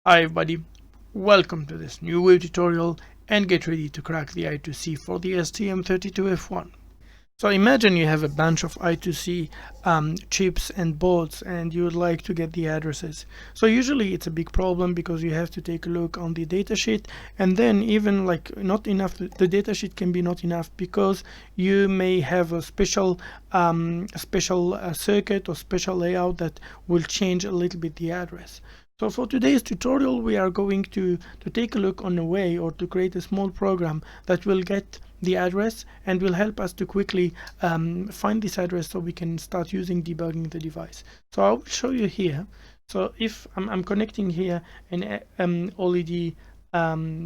Hi everybody, welcome to this new WeeW tutorial and get ready to crack the I2C for the STM32F1. So imagine you have a bunch of I2C chips and boards and you would like to get the addresses. So usually it's a big problem because you have to take a look on the datasheet, and then even like not enough, the datasheet can be not enough because you may have a special circuit or special layout that will change a little bit the address. So for today's tutorial, we are going to take a look on a way or to create a small program that will get the address and will help us to quickly find this address so we can start using debugging the device. So I will show you here. So if I'm connecting here an OLED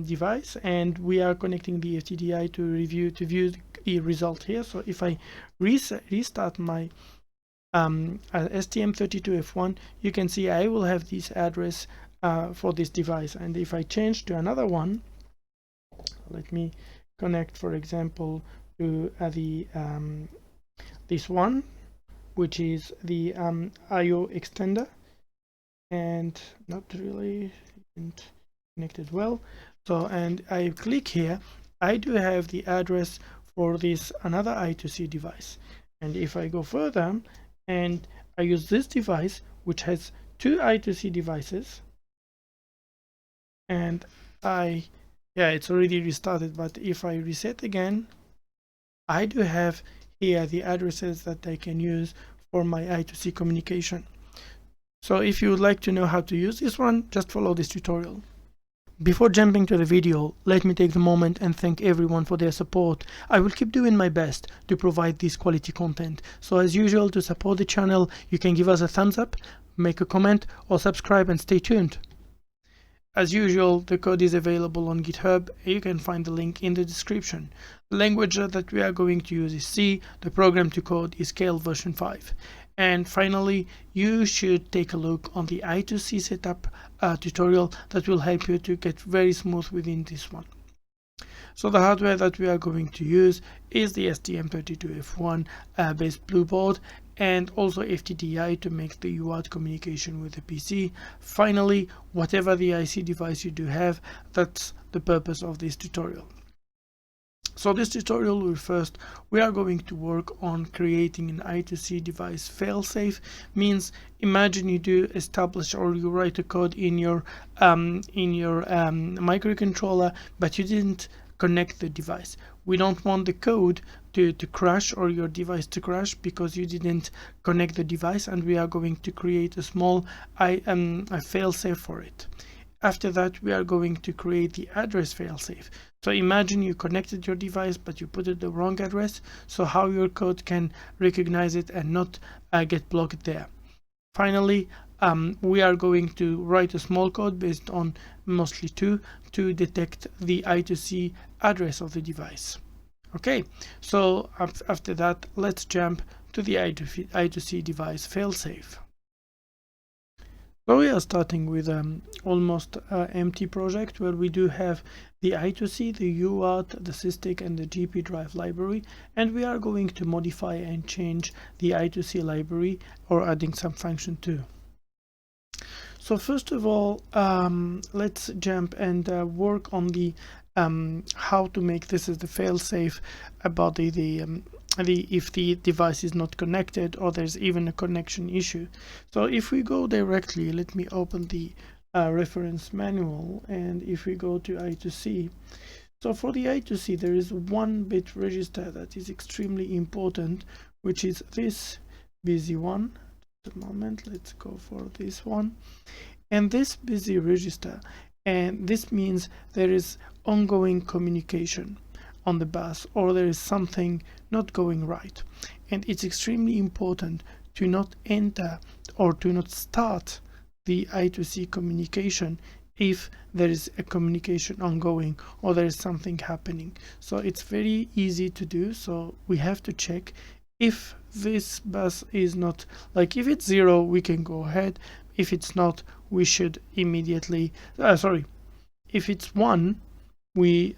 device, and we are connecting the FTDI to view the result here. So if I restart my STM32F1, you can see I will have this address for this device. And if I change to another one, let me connect, for example, to this one, which is the IO extender, and not really connected well. So, and I click here, I do have the address for this another I2C device. And if I go further and I use this device, which has two I2C devices, and it's already restarted, but if I reset again, I do have here the addresses that I can use for my I2C communication. So if you would like to know how to use this one, just follow this tutorial. Before jumping to the video, let me take the moment and thank everyone for their support. I will keep doing my best to provide this quality content. So as usual, to support the channel, you can give us a thumbs up, make a comment, or subscribe and stay tuned. As usual, the code is available on GitHub. You can find the link in the description. The language that we are going to use is C. The program to code is Scale version 5. And finally, you should take a look on the I2C setup tutorial that will help you to get very smooth within this one. So the hardware that we are going to use is the STM32F1 based blue board, and also FTDI to make the UART communication with the PC. Finally, whatever the IC device you do have, that's the purpose of this tutorial. So this tutorial we are going to work on creating an I2C device failsafe. Means imagine you do establish or you write a code in your microcontroller, but you didn't connect the device. We don't want the code to crash or your device to crash because you didn't connect the device, and we are going to create a small a failsafe for it. After that, we are going to create the address failsafe. So imagine you connected your device, but you put it the wrong address. So how your code can recognize it and not get blocked there. Finally, we are going to write a small code based on mostly 2 to detect the I2C address of the device. Okay, so after that, let's jump to the I2C device failsafe. So we are starting with almost empty project where we do have the I2C, the UART, the SysTick, and the GP drive library, and we are going to modify and change the I2C library or adding some function too. So first of all, let's jump and work on the how to make this as the failsafe about if the device is not connected or there's even a connection issue. So if we go directly, let me open the reference manual, and if we go to I2C, so for the I2C there is one bit register that is extremely important, which is this busy one. Just a moment, let's go for this one, and this busy register, and this means there is ongoing communication on the bus, or there is something not going right, and it's extremely important to not enter or to not start the I2C communication if there is a communication ongoing or there is something happening. So it's very easy to do. So we have to check if this bus is not, like if it's 0 we can go ahead, if it's not we should immediately if it's 1 we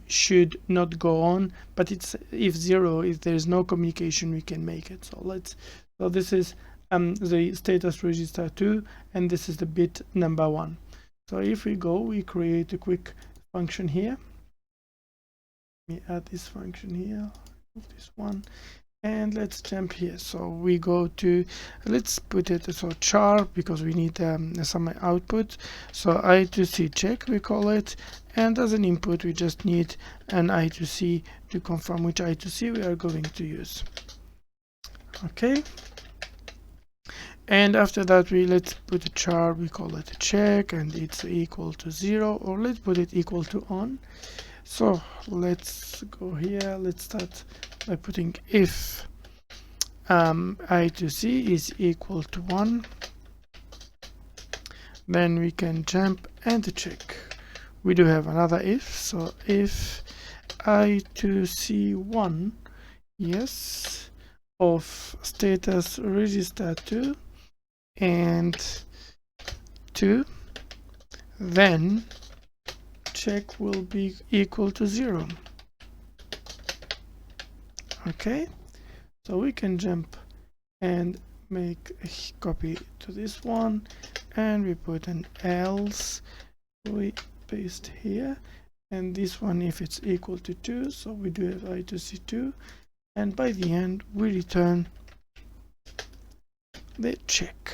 should not go on, but it's if 0, if there's no communication, we can make it. So this is the status register 2, and this is the bit number 1. So if we go, we create a quick function here. Let me add this function here, this one, and let's jump here. So we go to, let's put it as a char because we need some output. So I2C check we call it, and as an input we just need an I2C to confirm which I2C we are going to use. Okay, and after that let's put a char, we call it a check, and it's equal to 0, or let's put it equal to on. So let's go here, let's start by putting if I2C is equal to 1, then we can jump and check. We do have another if, so if I2C1 yes of status register 2 and 2, then check will be equal to 0. Okay, so we can jump and make a copy to this one, and we put an else, we paste here, and this one if it's equal to 2, so we do have I2C2, and by the end we return the check.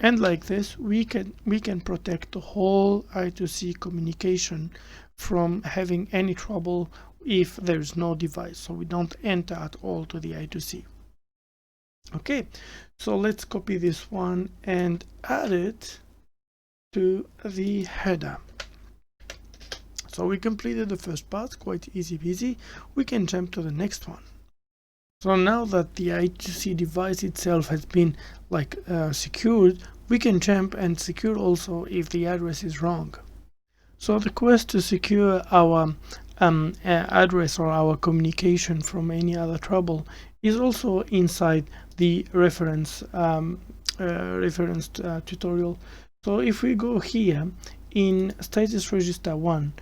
And like this we can protect the whole I2C communication from having any trouble if there is no device, so we don't enter at all to the I2C. Okay, so let's copy this one and add it to the header. So we completed the first part, quite easy peasy. We can jump to the next one. So now that the I2C device itself has been secured, we can jump and secure also if the address is wrong. So the quest to secure our address or our communication from any other trouble is also inside the reference tutorial. So if we go here in status register 1,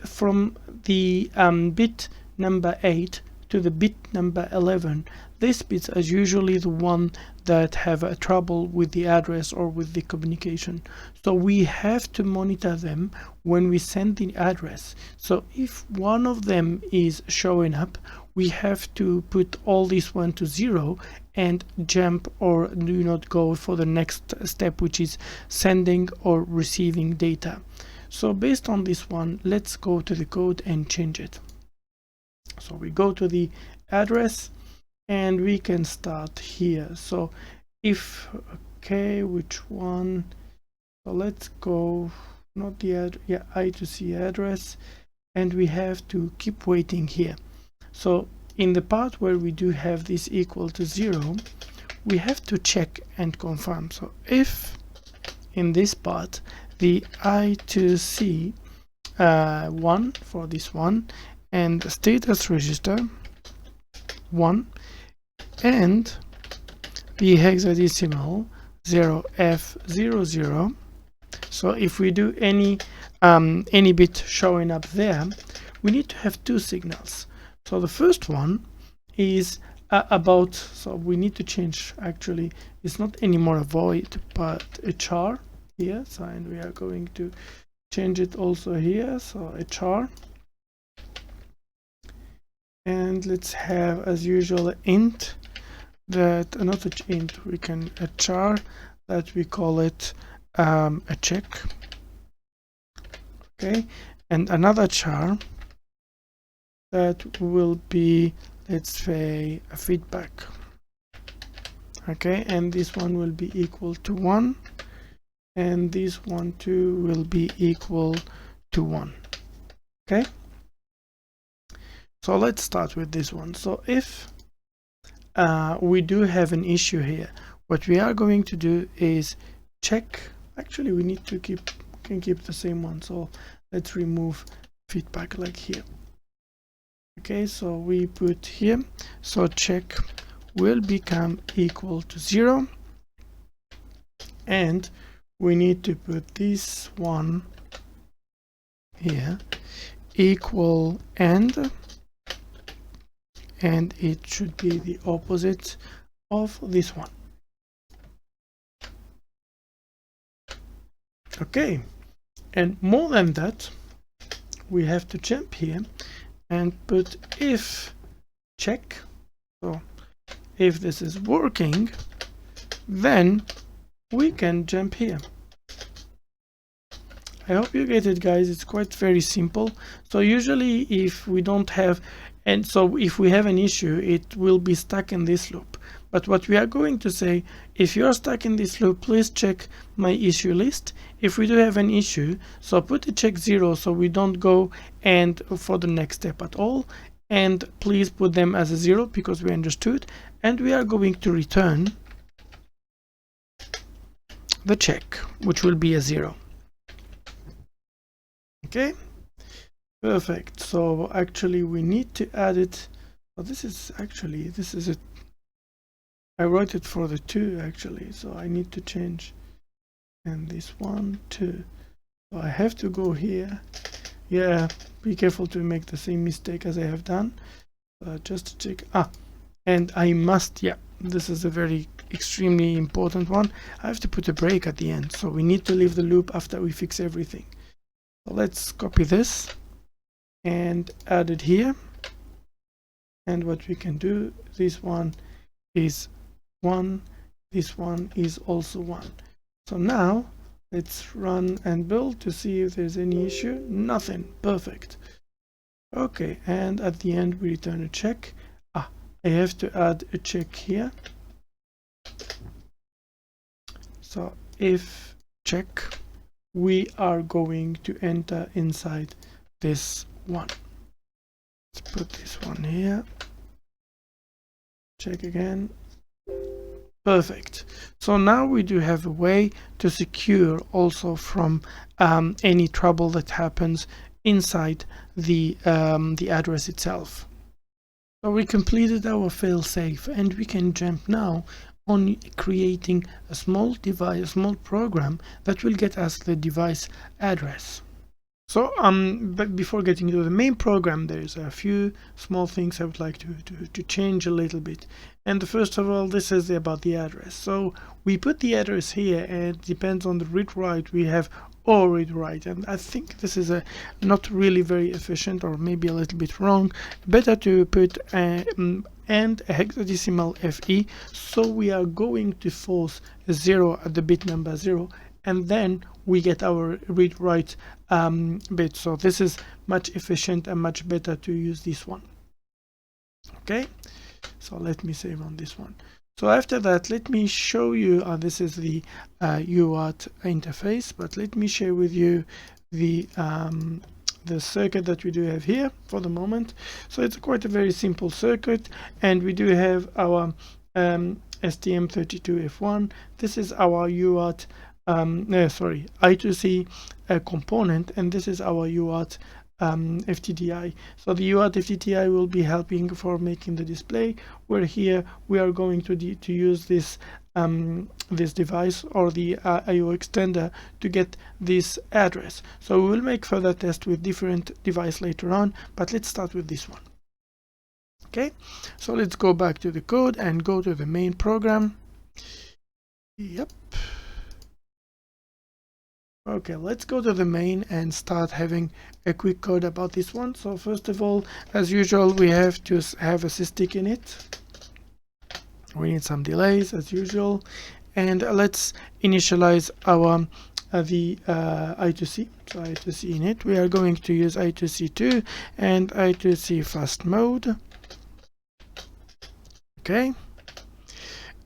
from the bit number 8 to the bit number 11, these bits are usually the one that have a trouble with the address or with the communication, so we have to monitor them when we send the address. So if one of them is showing up, we have to put all this one to 0 and jump or do not go for the next step, which is sending or receiving data. So based on this one, let's go to the code and change it. So we go to the address and we can start here. So if, okay, which one? So let's go, not the I2C address, and we have to keep waiting here. So in the part where we do have this equal to 0, we have to check and confirm. So if in this part the I2C 1 for this one, and status register 1, and the hexadecimal 0F00. So if we do any bit showing up there, we need to have two signals. So the first one is about, so we need to change, actually it's not anymore a void but a char here, so, and we are going to change it also here, so a char, and let's have as usual int that, not a int, we can a char that we call it a check, okay, and another char that will be, let's say, a feedback, okay, and this one will be equal to 1, and this one too will be equal to 1. Okay, so let's start with this one. So if we do have an issue here, what we are going to do is check, actually we need to keep the same one, so let's remove feedback like here. Okay, so we put here, so check will become equal to 0, and we need to put this one here equal and it should be the opposite of this one. Okay, and more than that, we have to jump here and put if check. So if this is working, then we can jump here. I hope you get it, guys. It's quite very simple. So usually if we don't have, and so if we have an issue, it will be stuck in this loop. But what we are going to say, if you're stuck in this loop, please check my issue list. If we do have an issue, so put a check 0 so we don't go and for the next step at all. And please put them as a 0 because we understood. And we are going to return the check, which will be a 0. Okay, perfect. So actually we need to add it. Oh, this is a, I wrote it for the 2 actually, so I need to change. And this 1, 2. So I have to go here. Yeah, be careful to make the same mistake as I have done. Just to check. And I must, yeah, this is a very extremely important one. I have to put a break at the end. So we need to leave the loop after we fix everything. So let's copy this and add it here. And what we can do, this one is 1, this one is also 1. So now let's run and build to see if there's any issue. Nothing. Perfect. Okay, and at the end we return a check. I have to add a check here. So if check, we are going to enter inside this one. Let's put this one here. Check again. Perfect. So now we do have a way to secure also from any trouble that happens inside the address itself. So we completed our failsafe, and we can jump now on creating a small device, a small program that will get us the device address. So but before getting to the main program, there's a few small things I would like to change a little bit. And first of all, this is about the address. So we put the address here, and it depends on the read write we have or read write, and I think this is not really very efficient, or maybe a little bit wrong. Better to put and a hexadecimal FE, so we are going to force a 0 at the bit number 0, and then we get our read write bit. So this is much efficient and much better to use this one. Okay, so let me save on this one. So after that, let me show you, this is the UART interface, but let me share with you the circuit that we do have here for the moment. So it's quite a very simple circuit, and we do have our STM32F1. This is our UART, I2C component, and this is our UART FTDI. So the UART FTDI will be helping for making the display, where here we are going to use this this device or the IO extender to get this address. So we will make further tests with different device later on, but let's start with this one. Okay, so let's go back to the code and go to the main program. Yep. Okay, let's go to the main and start having a quick code about this one. So first of all, as usual, we have to have a sysdig in it. We need some delays as usual, and let's initialize our the I2C. So I2C in it. We are going to use I2C2 and I2C fast mode. Okay,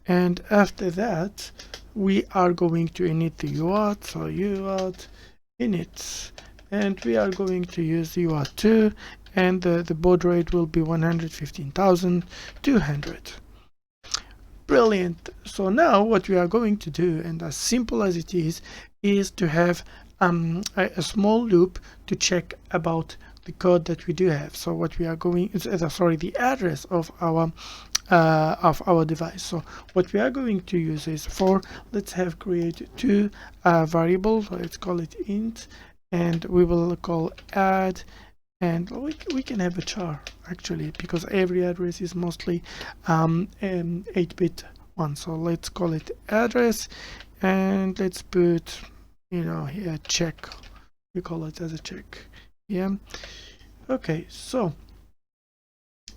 and after that, we are going to init the UART, so UART init, and we are going to use UART2, and the baud rate will be 115,200. Brilliant. So now what we are going to do, and as simple as it is to have a small loop to check about the code that we do have. So what we are going, the address of our device. So what we are going to use is let's have create two variables. So let's call it int, and we will call add, and we can have a char actually, because every address is mostly 8-bit one. So let's call it address, and let's put here check, we call it as a check. Yeah. Okay, so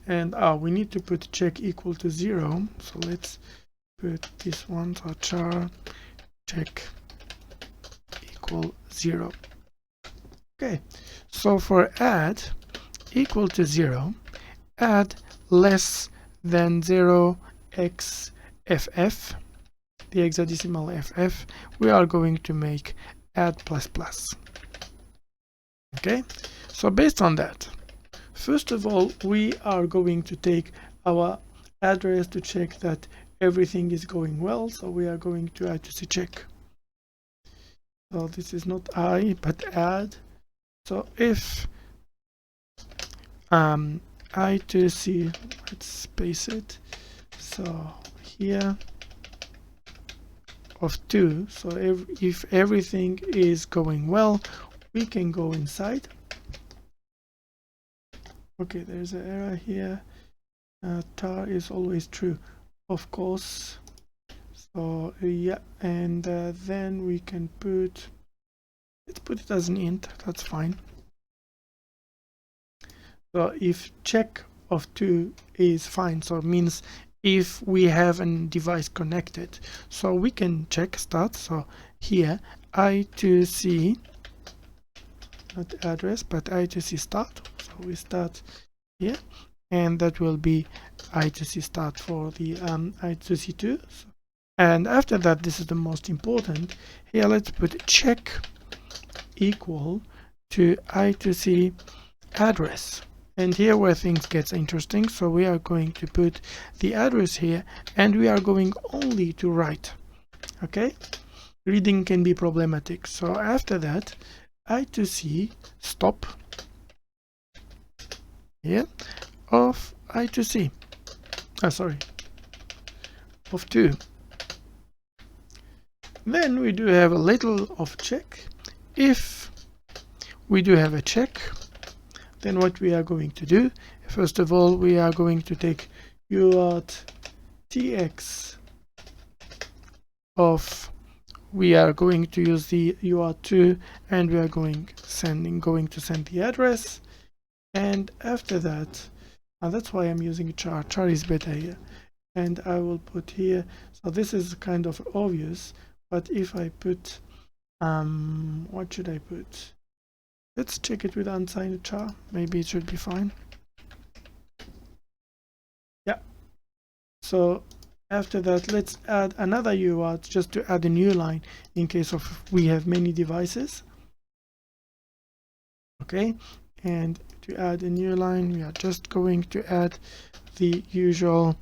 and we need to put check equal to 0, so let's put this one, so char check equal 0. Okay, so for add equal to 0, add less than 0 x ff, the hexadecimal ff, we are going to make add plus plus. Okay, so based on that, first of all, we are going to take our address to check that everything is going well. So we are going to I2C check. So this is not I, but add. So if I2C, let's space it. So here of 2. So if everything is going well, we can go inside. Okay, there's an error here. Tar is always true, of course. So yeah, and then we can let's put it as an int, that's fine. So if check of 2 is fine, so it means if we have a device connected, so we can check start. So here I2C, not address, but I2C start. So we start here, and that will be I2C start for the I2C2. And after that, this is the most important. Here, let's put check equal to I2C address. And here where things gets interesting. So we are going to put the address here, and we are going only to write. Okay, reading can be problematic. So after that, I2C stop here of I2C. Sorry, of 2. Then we do have a little of check. If we do have a check, then what we are going to do, first of all, we are going to take UART tx of, we are going to use the UART2, and we are going to send the address. And after that, that's why I'm using char. Char is better here. And I will put here, so this is kind of obvious, but if I put, what should I put? Let's check it with unsigned char. Maybe it should be fine. Yeah. So after that, let's add another UART just to add a new line in case of we have many devices. Okay. And to add a new line, we are just going to add the usual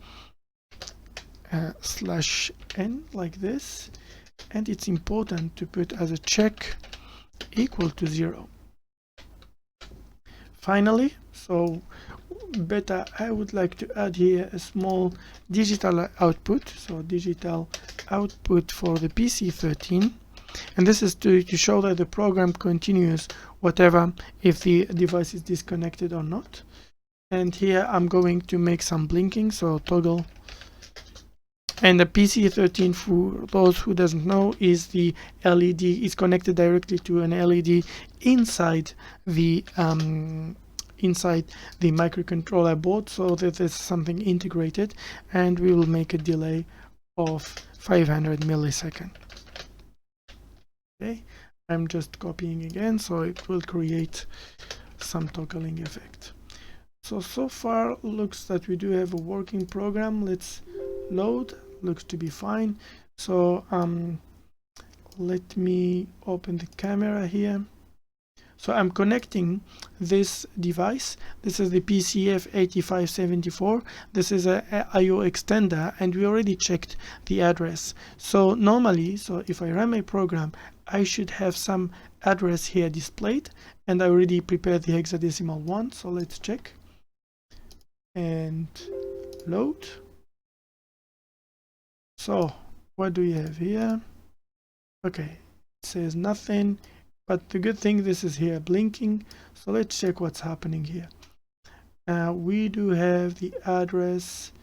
/n like this. And it's important to put as a check equal to 0. Finally, so better, I would like to add here a small digital output. So digital output for the PC13. And this is to show that the program continues whatever if the device is disconnected or not. And here I'm going to make some blinking, so toggle. And the PC13, for those who doesn't know, is the LED, is connected directly to an LED inside the microcontroller board, so that there's something integrated, and we will make a delay of 500 milliseconds. Okay, I'm just copying again, so it will create some toggling effect. So far looks that we do have a working program. Let's load. Looks to be fine. So let me open the camera here. So I'm connecting this device. This is the PCF8574. This is a IO extender, and we already checked the address. So normally, so if I run my program, I should have some address here displayed, and I already prepared the hexadecimal one. So let's check and load. So what do we have here? Okay, it says nothing, but the good thing, this is here blinking. So let's check what's happening here. We do have the address.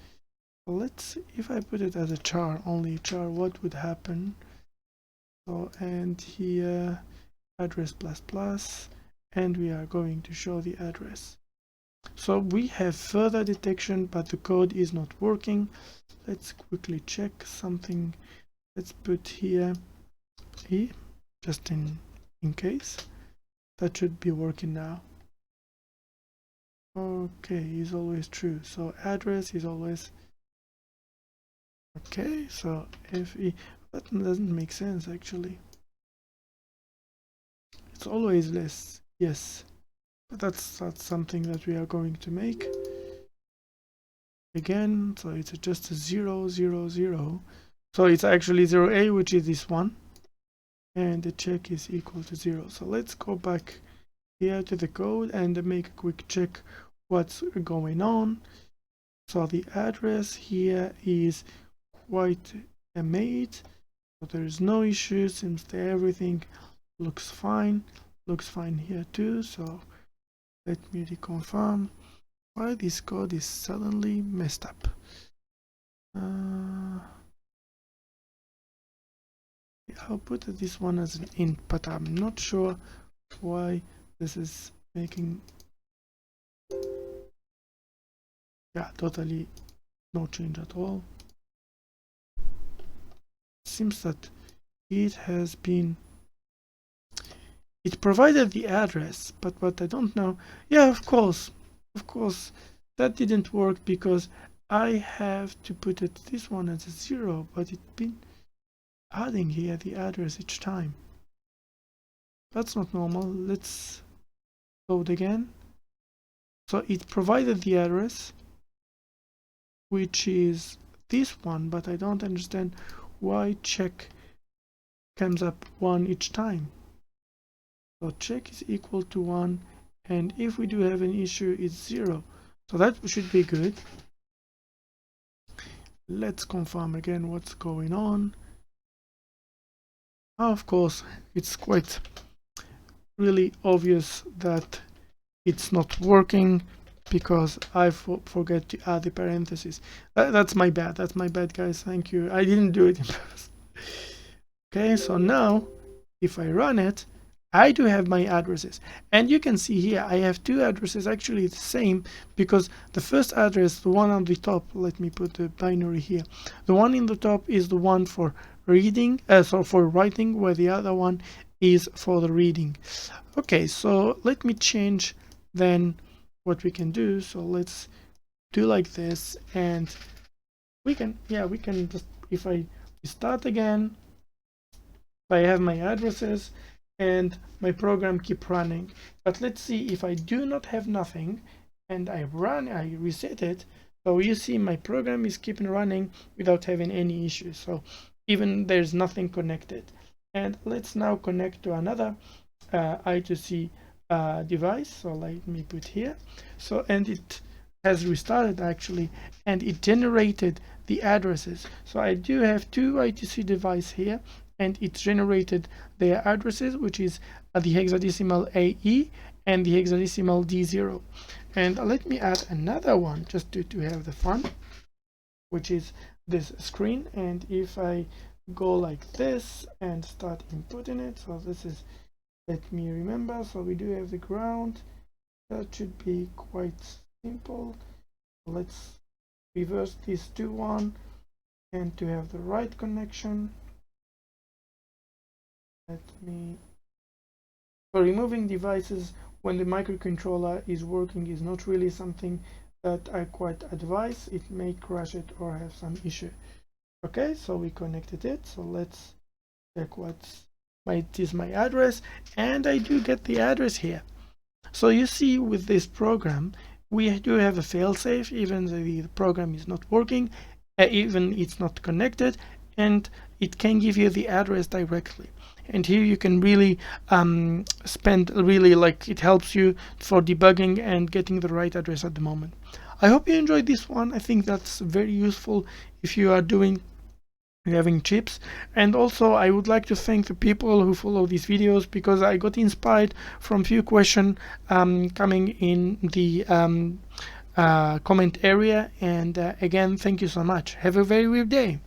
Let's see if I put it as a char, only char, what would happen? So, and here address plus plus, and we are going to show the address. So we have further detection, but the code is not working. Let's quickly check something. Let's put here E, just in case. That should be working now. Okay, is always true. So address is always okay. So FE, that doesn't make sense actually. It's always less. Yes, but that's something that we are going to make again. So it's just a 0 0 0. So it's actually 0A, which is this one, and the check is equal to 0. So let's go back here to the code and make a quick check what's going on. So the address here is quite made, so there is no issue. Seems that everything looks fine here too. So let me reconfirm why this code is suddenly messed up. I'll put this one as an int, but I'm not sure why this is making, yeah, totally no change at all. Seems that it has been, it provided the address, but what I don't know, yeah, of course that didn't work because I have to put it this one as a 0, but it's been adding here the address each time. That's not normal. Let's load again. So it provided the address, which is this one, but I don't understand why check comes up 1 each time. So check is equal to 1, and if we do have an issue, it's 0. So that should be good. Let's confirm again what's going on. Of course, it's quite really obvious that it's not working because I forget to add the parentheses. That's my bad. That's my bad, guys. Thank you. I didn't do it in purpose. Okay, so now if I run it, I do have my addresses, and you can see here I have two addresses actually the same, because the first address, the one on the top, let me put the binary here, the one in the top is the one for reading, so for writing, where the other one is for the reading. Okay, so let me change then what we can do. So let's do like this, and we can just, if I start again, I have my addresses and my program keep running. But let's see if I do not have nothing and I reset it. So you see my program is keeping running without having any issues. So even there's nothing connected. And let's now connect to another I2C device. So let me put here. So, and it has restarted actually, and it generated the addresses. So I do have two I2C devices here, and it generated their addresses, which is the hexadecimal AE and the hexadecimal D0. And let me add another one just to have the fun, which is this screen. And if I go like this and start inputting it, so this is, let me remember, so we do have the ground. That should be quite simple. Let's reverse this to 1, and to have the right connection, let me, so removing devices when the microcontroller is working is not really something that I quite advise. It may crash it or have some issue. Okay, so we connected it. So let's check what's my address, and I do get the address here. So you see, with this program we do have a failsafe, even though the program is not working, even it's not connected, and it can give you the address directly. And here you can really spend really, like, it helps you for debugging and getting the right address at the moment. I hope you enjoyed this one. I think that's very useful if you are having chips. And also I would like to thank the people who follow these videos, because I got inspired from few questions coming in the comment area. And again, thank you so much. Have a very weird day.